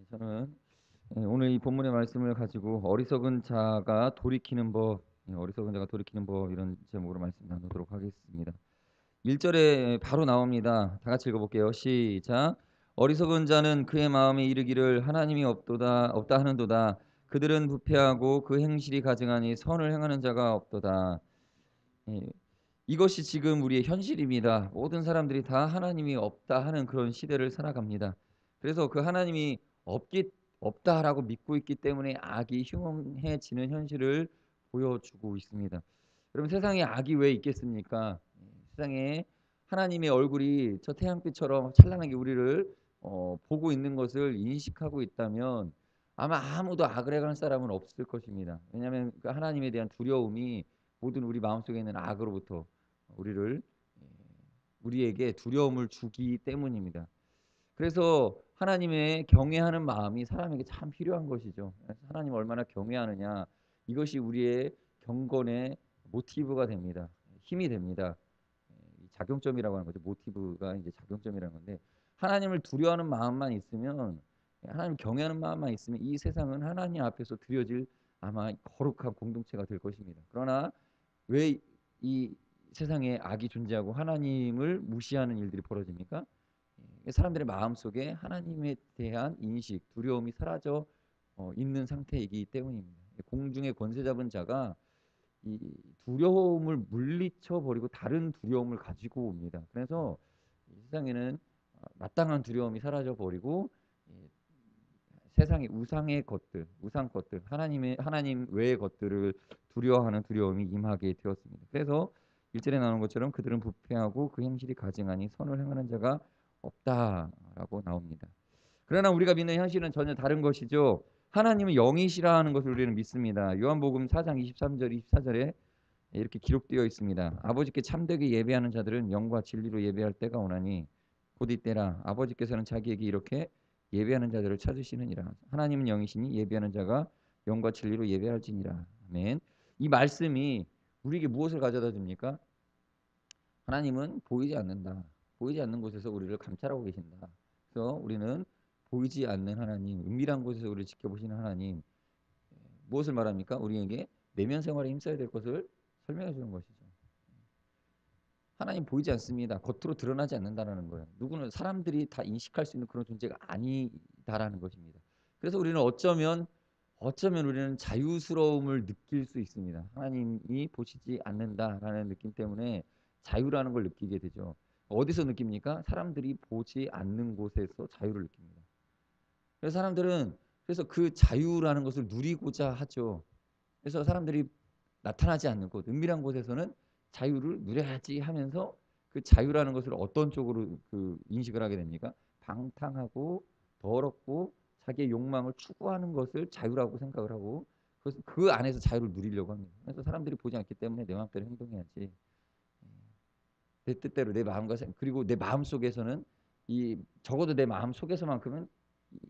저는 오늘 이 본문의 말씀을 가지고 어리석은 자가 돌이키는 법, 어리석은 자가 돌이키는 법 이런 제목으로 말씀 나누도록 하겠습니다. 1절에 바로 나옵니다. 다 같이 읽어볼게요. 시작. 어리석은 자는 그의 마음에 이르기를 하나님이 없다 하는도다. 그들은 부패하고 그 행실이 가증하니 선을 행하는 자가 없도다. 예, 이것이 지금 우리의 현실입니다. 모든 사람들이 다 하나님이 없다 하는 그런 시대를 살아갑니다. 그래서 그 하나님이 없다라고 믿고 있기 때문에 악이 흉해지는 현실을 보여주고 있습니다. 여러분 세상에 악이 왜 있겠습니까? 세상에 하나님의 얼굴이 저 태양빛처럼 찬란하게 우리를 보고 있는 것을 인식하고 있다면 아마 아무도 악을 행할 사람은 없을 것입니다. 왜냐하면 그 하나님에 대한 두려움이 모든 우리 마음속에 있는 악으로부터 우리를 우리에게 두려움을 주기 때문입니다. 그래서 하나님의 경외하는 마음이 사람에게 참 필요한 것이죠. 하나님 얼마나 경외하느냐 이것이 우리의 경건의 모티브가 됩니다. 힘이 됩니다. 작용점이라고 하는 거죠. 모티브가 이제 작용점이라는 건데 하나님을 두려워하는 마음만 있으면 하나님 경외하는 마음만 있으면 이 세상은 하나님 앞에서 드려질 아마 거룩한 공동체가 될 것입니다. 그러나 왜 이 세상에 악이 존재하고 하나님을 무시하는 일들이 벌어집니까? 사람들의 마음속에 하나님에 대한 인식, 두려움이 사라져 있는 상태이기 때문입니다. 공중의 권세 잡은 자가 이 두려움을 물리쳐 버리고 다른 두려움을 가지고 옵니다. 그래서 이 세상에는 마땅한 두려움이 사라져 버리고 세상의 우상의 것들, 우상 것들, 하나님 외의 것들을 두려워하는 두려움이 임하게 되었습니다. 그래서 1절에 나오는 것처럼 그들은 부패하고 그 행실이 가증하니 선을 행하는 자가 없다라고 나옵니다. 그러나 우리가 믿는 현실은 전혀 다른 것이죠. 하나님은 영이시라 하는 것을 우리는 믿습니다. 요한복음 4장 23절 24절에 이렇게 기록되어 있습니다. 아버지께 참되게 예배하는 자들은 영과 진리로 예배할 때가 오나니 곧 이때라. 아버지께서는 자기에게 이렇게 예배하는 자들을 찾으시느니라. 하나님은 영이시니 예배하는 자가 영과 진리로 예배할지니라. 아멘. 이 말씀이 우리에게 무엇을 가져다 줍니까? 하나님은 보이지 않는다. 보이지 않는 곳에서 우리를 감찰하고 계신다. 그래서 우리는 보이지 않는 하나님, 은밀한 곳에서 우리를 지켜보시는 하나님, 무엇을 말합니까? 우리에게 내면 생활에 힘써야 될 것을 설명해 주는 것이죠. 하나님 보이지 않습니다. 겉으로 드러나지 않는다라는 거예요. 누구는 사람들이 다 인식할 수 있는 그런 존재가 아니다라는 것입니다. 그래서 우리는 어쩌면 우리는 자유스러움을 느낄 수 있습니다. 하나님이 보시지 않는다라는 느낌 때문에 자유라는 걸 느끼게 되죠. 어디서 느낍니까? 사람들이 보지 않는 곳에서 자유를 느낍니다. 그래서 사람들은 그래서 그 자유라는 것을 누리고자 하죠. 그래서 사람들이 나타나지 않는 곳, 은밀한 곳에서는 자유를 누려야지 하면서 그 자유라는 것을 어떤 쪽으로 그 인식을 하게 됩니까? 방탕하고 더럽고 자기의 욕망을 추구하는 것을 자유라고 생각을 하고 그 안에서 자유를 누리려고 합니다. 그래서 사람들이 보지 않기 때문에 내 마음대로 행동해야지. 내 뜻대로 내 마음과 그리고 내 마음 속에서는 이 적어도 내 마음 속에서만큼은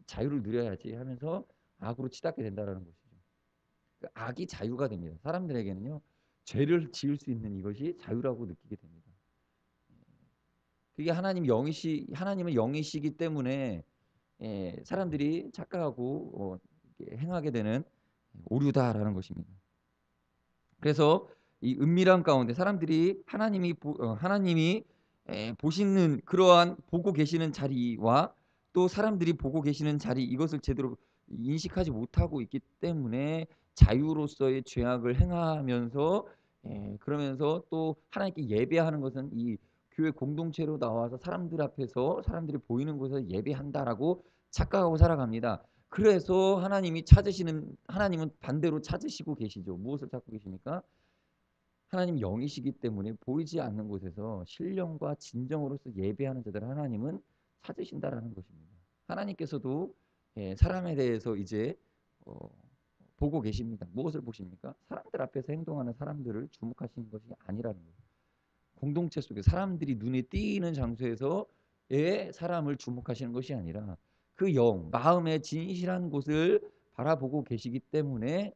자유를 누려야지 하면서 악으로 치닫게 된다라는 것이죠. 그 악이 자유가 됩니다. 사람들에게는요, 죄를 지을 수 있는 이것이 자유라고 느끼게 됩니다. 그게 하나님은 영이시기 때문에 사람들이 착각하고 행하게 되는 오류다라는 것입니다. 그래서 이 은밀한 가운데 사람들이 하나님이 보시는 그러한 보고 계시는 자리와 또 사람들이 보고 계시는 자리 이것을 제대로 인식하지 못하고 있기 때문에 자유로서의 죄악을 행하면서 그러면서 또 하나님께 예배하는 것은 이 교회 공동체로 나와서 사람들 앞에서 사람들이 보이는 곳에서 예배한다라고 착각하고 살아갑니다. 그래서 하나님은 반대로 찾으시고 계시죠. 무엇을 찾고 계십니까? 하나님 영이시기 때문에 보이지 않는 곳에서 신령과 진정으로서 예배하는 자들을 하나님은 찾으신다라는 것입니다. 하나님께서도 사람에 대해서 이제 어, 보고 계십니다. 무엇을 보십니까? 사람들 앞에서 행동하는 사람들을 주목하시는 것이 아니라는 거예요. 공동체 속에 사람들이 눈에 띄는 장소에서의 사람을 주목하시는 것이 아니라 그 마음의 진실한 곳을 바라보고 계시기 때문에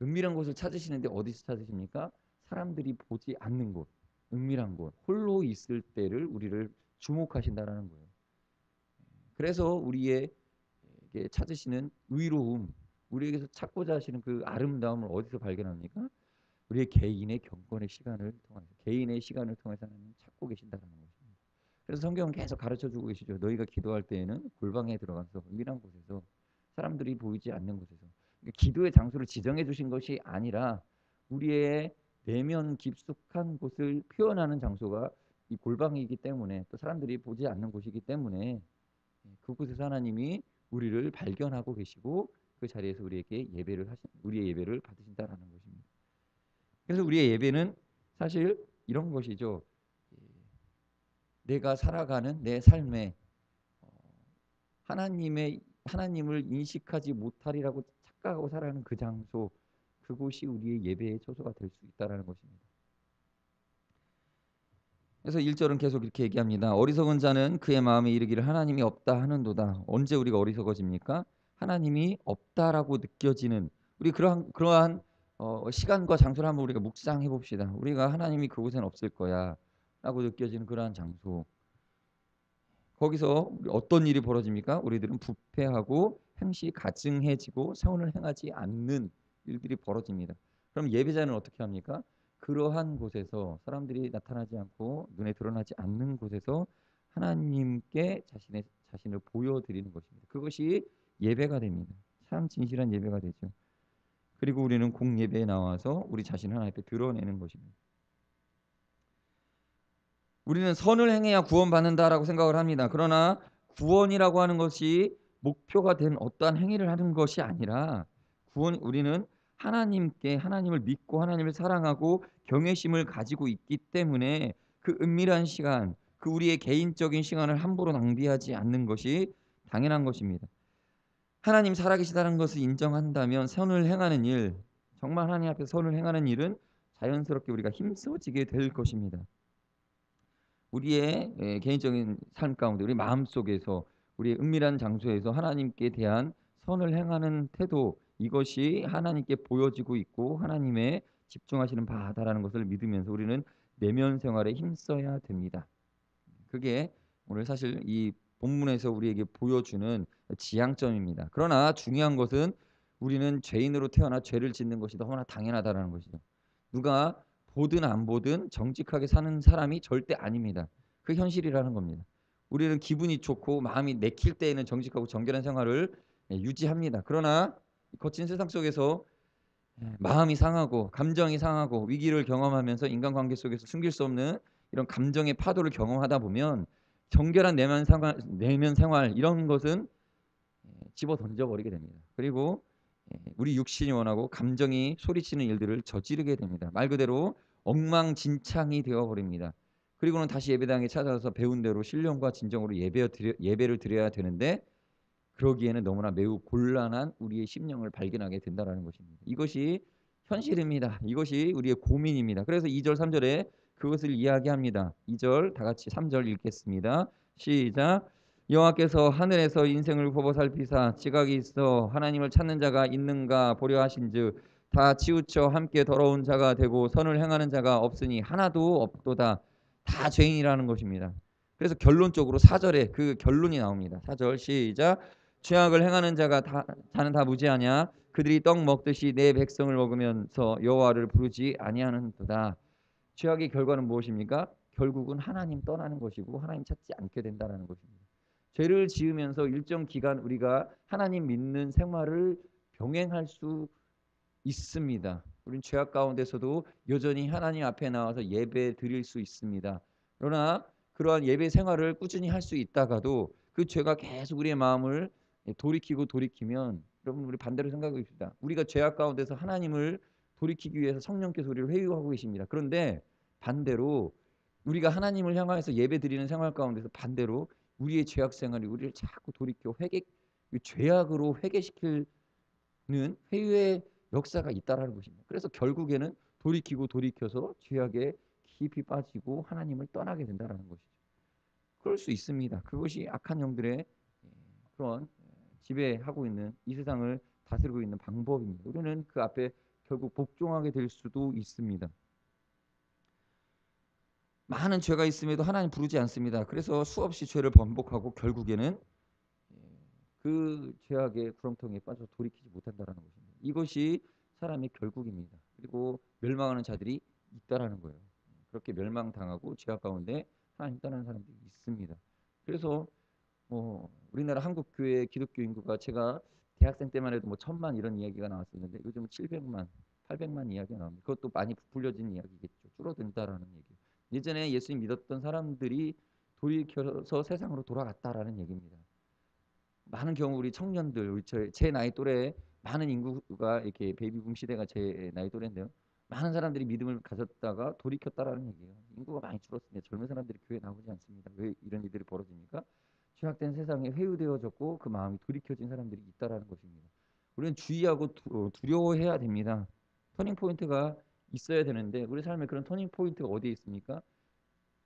은밀한 곳을 찾으시는데 어디서 찾으십니까? 사람들이 보지 않는 곳, 은밀한 곳, 홀로 있을 때를 우리를 주목하신다라는 거예요. 그래서 우리의 이렇게 찾으시는 의로움, 우리에게서 찾고자 하시는 그 아름다움을 어디서 발견합니까? 우리의 개인의 경건의 시간을 통해서, 개인의 시간을 통해서 하나님 찾고 계신다는 것입니다. 그래서 성경은 계속 가르쳐주고 계시죠. 너희가 기도할 때에는 골방에 들어가서 은밀한 곳에서, 사람들이 보이지 않는 곳에서, 그러니까 기도의 장소를 지정해 주신 것이 아니라 우리의 내면 깊숙한 곳을 표현하는 장소가 이 골방이기 때문에, 또 사람들이 보지 않는 곳이기 때문에 그곳에서 하나님이 우리를 발견하고 계시고 그 자리에서 우리에게 우리의 예배를 받으신다라는 것입니다. 그래서 우리의 예배는 사실 이런 것이죠. 내가 살아가는 내 삶에 하나님을 인식하지 못하리라고 착각하고 살아가는 그 장소, 그곳이 우리의 예배의 처소가 될 수 있다라는 것입니다. 그래서 1절은 계속 이렇게 얘기합니다. 어리석은 자는 그의 마음에 이르기를 하나님이 없다 하는도다. 언제 우리가 어리석어집니까? 하나님이 없다라고 느껴지는, 우리 그러한 시간과 장소를 한번 우리가 묵상해 봅시다. 우리가 하나님이 그곳에는 없을 거야 라고 느껴지는 그러한 장소, 거기서 어떤 일이 벌어집니까? 우리들은 부패하고 행실이 가증해지고 선을 행하지 않는 일들이 벌어집니다. 그럼 예배자는 어떻게 합니까? 그러한 곳에서, 사람들이 나타나지 않고 눈에 드러나지 않는 곳에서 하나님께 자신을 보여드리는 것입니다. 그것이 예배가 됩니다. 참 진실한 예배가 되죠. 그리고 우리는 공예배에 나와서 우리 자신을 하나님 앞에 드러내는 것입니다. 우리는 선을 행해야 구원받는다라고 생각을 합니다. 그러나 구원이라고 하는 것이 목표가 된 어떠한 행위를 하는 것이 아니라, 우리는 하나님을 믿고 하나님을 사랑하고 경외심을 가지고 있기 때문에 그 은밀한 시간, 그 우리의 개인적인 시간을 함부로 낭비하지 않는 것이 당연한 것입니다. 하나님 살아계시다는 것을 인정한다면 선을 행하는 일, 정말 하나님 앞에 선을 행하는 일은 자연스럽게 우리가 힘써지게 될 것입니다. 우리의 개인적인 삶 가운데, 우리 마음속에서, 우리의 은밀한 장소에서 하나님께 대한 선을 행하는 태도, 이것이 하나님께 보여지고 있고 하나님의 집중하시는 바다라는 것을 믿으면서 우리는 내면 생활에 힘써야 됩니다. 그게 오늘 사실 이 본문에서 우리에게 보여주는 지향점입니다. 그러나 중요한 것은 우리는 죄인으로 태어나 죄를 짓는 것이 너무나 당연하다는 것이죠. 누가 보든 안 보든 정직하게 사는 사람이 절대 아닙니다. 그 현실이라는 겁니다. 우리는 기분이 좋고 마음이 내킬 때에는 정직하고 정결한 생활을 유지합니다. 그러나 거친 세상 속에서 마음이 상하고 감정이 상하고 위기를 경험하면서 인간관계 속에서 숨길 수 없는 이런 감정의 파도를 경험하다 보면 정결한 내면 생활 이런 것은 집어 던져버리게 됩니다. 그리고 우리 육신이 원하고 감정이 소리치는 일들을 저지르게 됩니다. 말 그대로 엉망진창이 되어버립니다. 그리고는 다시 예배당에 찾아와서 배운 대로 신령과 진정으로 예배를 드려야 되는데, 그러기에는 너무나 매우 곤란한 우리의 심령을 발견하게 된다는 것입니다. 이것이 현실입니다. 이것이 우리의 고민입니다. 그래서 2절 3절에 그것을 이야기합니다. 2절 다 같이 3절 읽겠습니다. 시작. 여호와께서 하늘에서 인생을 보고 살피사 지각이 있어 하나님을 찾는 자가 있는가 보려 하신즉 다 치우쳐 함께 더러운 자가 되고 선을 행하는 자가 없으니 하나도 없도다. 다 죄인이라는 것입니다. 그래서 결론적으로 4절에 그 결론이 나옵니다. 4절 시작. 죄악을 행하는 자는 다 무지하냐? 그들이 떡 먹듯이 내 백성을 먹으면서 여호와를 부르지 아니하는도다. 죄악의 결과는 무엇입니까? 결국은 하나님 떠나는 것이고 하나님 찾지 않게 된다는 것입니다. 죄를 지으면서 일정 기간 우리가 하나님 믿는 생활을 병행할 수 있습니다. 우린 죄악 가운데서도 여전히 하나님 앞에 나와서 예배 드릴 수 있습니다. 그러나 그러한 예배 생활을 꾸준히 할 수 있다가도 그 죄가 계속 우리의 마음을 돌이키면, 여러분 우리 반대로 생각해 봅시다. 우리가 죄악 가운데서 하나님을 돌이키기 위해서 성령께서 우리를 회유하고 계십니다. 그런데 반대로 우리가 하나님을 향하여서 예배 드리는 생활 가운데서 반대로 우리의 죄악 생활이 우리를 자꾸 돌이켜 죄악으로 회개시키는 회유의 역사가 있다라는 것입니다. 그래서 결국에는 돌이켜서 죄악에 깊이 빠지고 하나님을 떠나게 된다라는 것이죠. 그럴 수 있습니다. 그것이 악한 영들의 그런 지배하고 있는 이 세상을 다스리고 있는 방법입니다. 우리는 그 앞에 결국 복종하게 될 수도 있습니다. 많은 죄가 있음에도 하나님 부르지 않습니다. 그래서 수없이 죄를 번복하고 결국에는 그 죄악의 구렁텅이에 빠져 돌이키지 못한다라는 것입니다. 이것이 사람의 결국입니다. 그리고 멸망하는 자들이 있다라는 거예요. 그렇게 멸망당하고 죄악 가운데 하나님 떠나는 사람들이 있습니다. 그래서 우리나라 한국 교회 기독교 인구가 제가 대학생 때만 해도 뭐 1,000만 이런 이야기가 나왔었는데 요즘은 700만, 800만 이야기가 나옵니다. 그것도 많이 부풀려진 이야기겠죠. 줄어든다라는 얘기. 예전에 예수님 믿었던 사람들이 돌이켜서 세상으로 돌아갔다라는 얘기입니다. 많은 경우 우리 청년들, 제 나이 또래 많은 인구가 이렇게 베이비붐 시대가 제 나이 또래인데요. 많은 사람들이 믿음을 가졌다가 돌이켰다라는 얘기예요. 인구가 많이 줄었습니다. 젊은 사람들이 교회 나오지 않습니다. 왜 이런 일들이 벌어집니까? 죄악된 세상에 회유되어졌고 그 마음이 돌이켜진 사람들이 있다라는 것입니다. 우리는 주의하고 두려워해야 됩니다. 터닝 포인트가 있어야 되는데 우리 삶에 그런 터닝 포인트가 어디에 있습니까?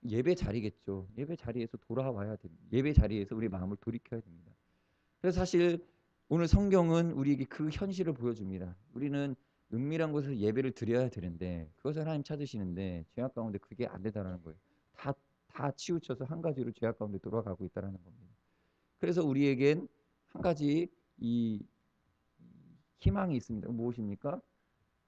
예배 자리겠죠. 예배 자리에서 돌아와야 됩니다. 예배 자리에서 우리 마음을 돌이켜야 됩니다. 그래서 사실 오늘 성경은 우리에게 그 현실을 보여줍니다. 우리는 은밀한 곳에서 예배를 드려야 되는데 그것을 하나님 찾으시는데 죄악 가운데 그게 안 된다는 거예요. 다 치우쳐서 한 가지로 죄악 가운데 돌아가고 있다는 겁니다. 그래서 우리에겐 한 가지 이 희망이 있습니다. 무엇입니까?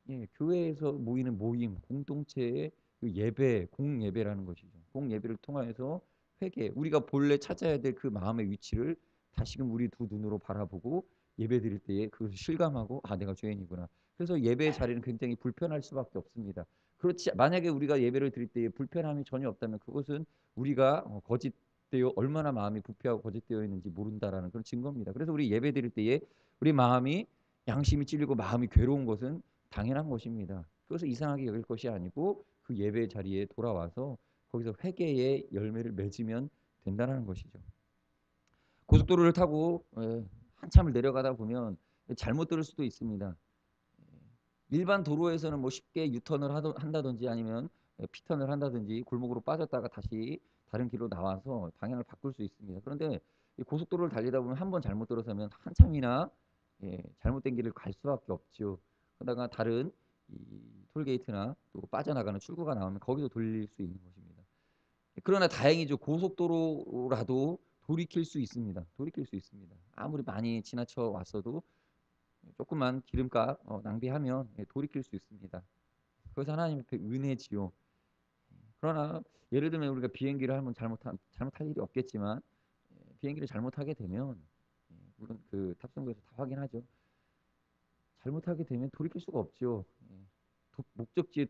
예, 교회에서 모이는 모임, 공동체의 그 예배, 공예배라는 것이죠. 공예배를 통하여서 회개, 우리가 본래 찾아야 될 그 마음의 위치를 다시금 우리 두 눈으로 바라보고 예배 드릴 때에 그것을 실감하고 아 내가 죄인이구나. 그래서 예배의 자리는 굉장히 불편할 수밖에 없습니다. 그렇지 만약에 우리가 예배를 드릴 때에 불편함이 전혀 없다면 그것은 우리가 거짓되어 얼마나 마음이 부패하고 거짓되어 있는지 모른다라는 그런 증거입니다. 그래서 우리 예배 드릴 때에 우리 마음이 양심이 찔리고 마음이 괴로운 것은 당연한 것입니다. 그것을 이상하게 여길 것이 아니고 그 예배 자리에 돌아와서 거기서 회개의 열매를 맺으면 된다는 것이죠. 고속도로를 타고 한참을 내려가다 보면 잘못 들을 수도 있습니다. 일반 도로에서는 뭐 쉽게 유턴을 한다든지 아니면 피턴을 한다든지 골목으로 빠졌다가 다시 다른 길로 나와서 방향을 바꿀 수 있습니다. 그런데 고속도로를 달리다 보면 한 번 잘못 들어서면 한참이나 잘못된 길을 갈 수밖에 없죠. 그러다가 다른 이 톨게이트나 또 빠져나가는 출구가 나오면 거기서 돌릴 수 있는 것입니다. 그러나 다행이죠. 고속도로라도 돌이킬 수 있습니다. 돌이킬 수 있습니다. 아무리 많이 지나쳐 왔어도 조금만 기름값 낭비하면 돌이킬 수 있습니다. 그것이 하나님 앞에 은혜지요. 그러나 예를 들면 우리가 비행기를 한번 잘못할 일이 없겠지만 비행기를 잘못하게 되면 물론 그 탑승구에서 다 확인하죠. 잘못하게 되면 돌이킬 수가 없죠. 목적지에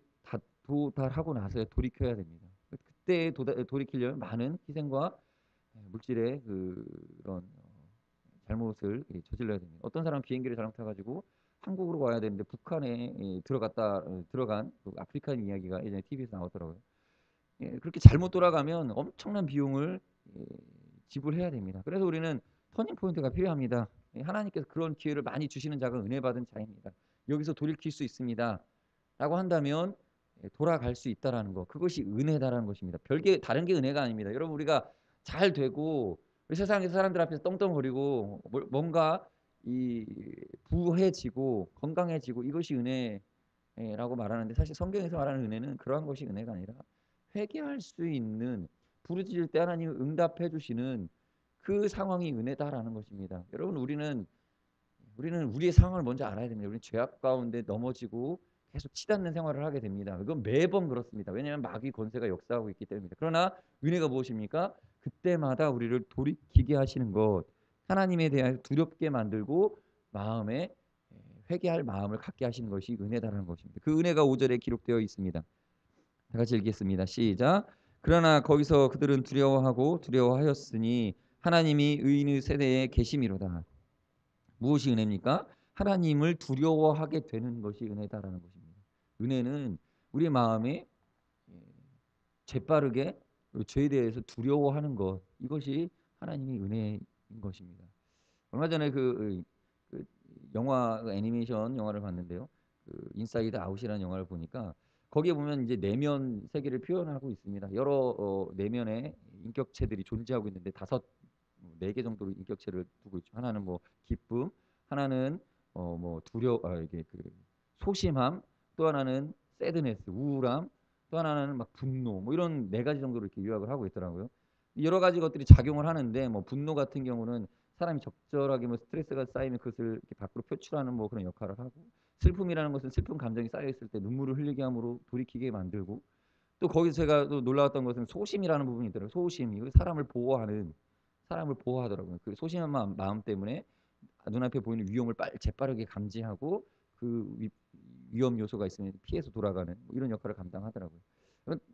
도달하고 나서야 돌이켜야 됩니다. 그때 돌이키려면 많은 희생과 물질의 그런 잘못을 저질러야 됩니다. 어떤 사람은 비행기를 잘못 타가지고 한국으로 와야 되는데 북한에 들어간 그 아프리카인 이야기가 예전에 TV에서 나오더라고요. 그렇게 잘못 돌아가면 엄청난 비용을 지불해야 됩니다. 그래서 우리는 터닝 포인트가 필요합니다. 하나님께서 그런 기회를 많이 주시는 자가 은혜 받은 자입니다. 여기서 돌이킬 수 있습니다. 라고 한다면 돌아갈 수 있다라는 거. 그것이 은혜다라는 것입니다. 별게 다른 게 은혜가 아닙니다. 여러분 우리가 잘 되고 우리 세상에서 사람들 앞에서 떵떵거리고 뭔가 이 부해지고 건강해지고 이것이 은혜라고 말하는데 사실 성경에서 말하는 은혜는 그러한 것이 은혜가 아니라 회개할 수 있는 부르짖을 때 하나님이 응답해 주시는 그 상황이 은혜다라는 것입니다. 여러분 우리는 우리의 상황을 먼저 알아야 됩니다. 우리는 죄악 가운데 넘어지고 계속 치닫는 생활을 하게 됩니다. 이건 매번 그렇습니다. 왜냐하면 마귀 권세가 역사하고 있기 때문입니다. 그러나 은혜가 무엇입니까? 그때마다 우리를 돌이키게 하시는 것, 하나님에 대하여 두렵게 만들고 마음에 회개할 마음을 갖게 하시는 것이 은혜다라는 것입니다. 그 은혜가 5절에 기록되어 있습니다. 다 같이 읽겠습니다. 시작. 그러나 거기서 그들은 두려워하였으니 하나님이 의인의 세대에 계심이로다. 무엇이 은혜입니까? 하나님을 두려워하게 되는 것이 은혜다라는 것입니다. 은혜는 우리 마음에 재빠르게 죄에 대해서 두려워하는 것, 이것이 하나님의 은혜인 것입니다. 얼마 전에 그 영화 애니메이션 영화를 봤는데요. 그 인사이드 아웃이라는 영화를 보니까 거기에 보면 이제 내면 세계를 표현하고 있습니다. 여러 내면의 인격체들이 존재하고 있는데 네 개 정도로 인격체를 두고 있죠. 하나는 뭐 기쁨, 하나는 뭐 이게 그 소심함, 또 하나는 새드네스, 우울함, 또 하나는 막 분노, 뭐 이런 네 가지 정도로 이렇게 요약을 하고 있더라고요. 여러 가지 것들이 작용을 하는데 뭐 분노 같은 경우는 사람이 적절하게 뭐 스트레스가 쌓이면 그것을 이렇게 밖으로 표출하는 뭐 그런 역할을 하고, 슬픔이라는 것은 슬픈 감정이 쌓여 있을 때 눈물을 흘리게 함으로 돌이키게 만들고, 또 거기서 제가 또 놀라웠던 것은 소심이라는 부분이 있더라고요. 소심. 이거 사람을 보호하더라고요. 그 소심한 마음 때문에 눈앞에 보이는 위험을 재빠르게 감지하고 그 위험 요소가 있으면 피해서 돌아가는 뭐 이런 역할을 감당하더라고요.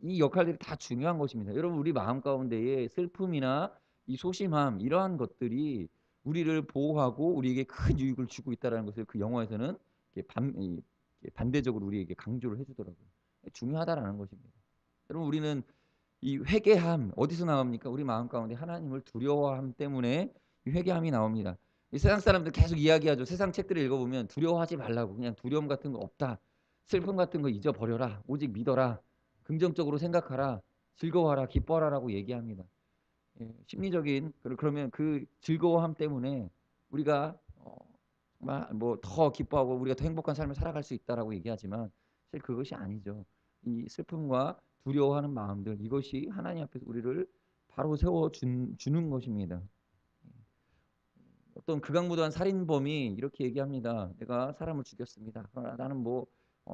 이 역할들이 다 중요한 것입니다. 여러분, 우리 마음 가운데에 슬픔이나 이 소심함, 이러한 것들이 우리를 보호하고 우리에게 큰 유익을 주고 있다는 것을 그 영화에서는 이렇게 반대적으로 우리에게 강조를 해주더라고요. 중요하다라는 것입니다. 여러분, 우리는 이 회개함 어디서 나옵니까? 우리 마음 가운데 하나님을 두려워함 때문에 이 회개함이 나옵니다. 이 세상 사람들 계속 이야기하죠. 세상 책들을 읽어보면 두려워하지 말라고, 그냥 두려움 같은 거 없다, 슬픔 같은 거 잊어버려라, 오직 믿어라, 긍정적으로 생각하라, 즐거워하라, 기뻐하라라고 얘기합니다. 예, 심리적인 그러면 그 즐거워함 때문에 우리가 정말 뭐 더 기뻐하고 우리가 더 행복한 삶을 살아갈 수 있다라고 얘기하지만 사실 그것이 아니죠. 이 슬픔과 두려워하는 마음들, 이것이 하나님 앞에서 우리를 바로 주는 것입니다. 어떤 극악무도한 살인범이 이렇게 얘기합니다. 내가 사람을 죽였습니다. 그러나 나는 뭐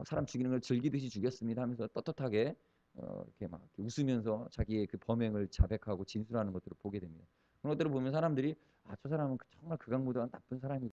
사람 죽이는 걸 즐기듯이 죽였습니다 하면서 떳떳하게 이렇게 막 웃으면서 자기의 그 범행을 자백하고 진술하는 것들을 보게 됩니다. 그런 것들을 보면 사람들이 아, 저 사람은 정말 극악무도한 나쁜 사람이고